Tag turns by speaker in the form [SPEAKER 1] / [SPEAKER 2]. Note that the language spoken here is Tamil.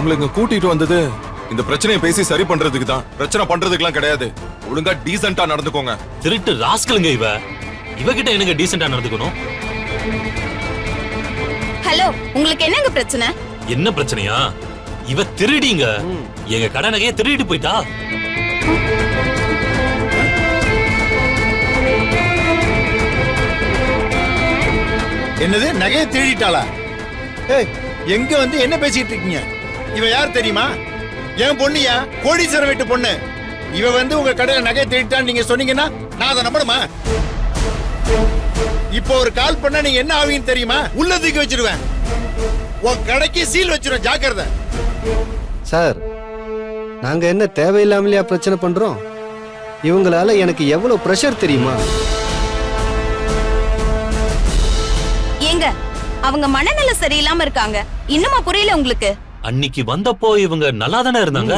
[SPEAKER 1] உங்களை இங்க கூட்டிட்டு வந்தது இந்த பிரச்சனையை பேசி சரி பண்றதுக்கு தான். பிரச்சனை பண்றதுக்குலாம் கிடையாது. ஒழுங்கா டீசென்ட்டா நடந்துக்கோங்க.
[SPEAKER 2] திருட்டு ராஸ்கலுங்க இவகிட்ட என்னங்க டீசென்ட்டா நடந்துக்கணும்?
[SPEAKER 3] ஹலோ, உங்களுக்கு என்னங்க பிரச்சனை?
[SPEAKER 2] என்ன பிரச்சனையா? இவ திருடிங்க. எங்க கடை நகையை திருடிட்டு போயிட்டா.
[SPEAKER 4] என்னது, நகையை திருடிட்டாளா? ஏய், எங்க வந்து என்ன பேசிட்டு இருக்கீங்க? இவ யார் தெரியுமா? என் பொண்ணியா, கோடீஸ்வரன் வீட்டு பொண்ணு. இவ வந்து உங்க கடையில நகையை திருடிட்டான்னு நீங்க சொன்னீங்கன்னா நான் அதை நம்பணுமா? இப்போ ஒரு கால் பண்ணா நீங்க என்ன ஆவீங்கன்னு தெரியுமா? உள்ள தூக்கி வச்சிருவேன். உன் கடைக்கு சீல் வச்சிருவேன், ஜாக்கிரதை.
[SPEAKER 5] சார், நாங்க என்ன தேவையில்லாமலையா பிரச்சனை பண்றோம்? இவங்களால எனக்கு எவ்வளவு பிரஷர் தெரியுமா?
[SPEAKER 3] ஏங்க, அவங்க மனநிலை சரியில்லாம இருக்காங்க. இன்னுமா புரியல உங்களுக்கு?
[SPEAKER 2] அன்னைக்கு வந்தப்போ இவங்க நல்லா தானே இருந்தாங்க.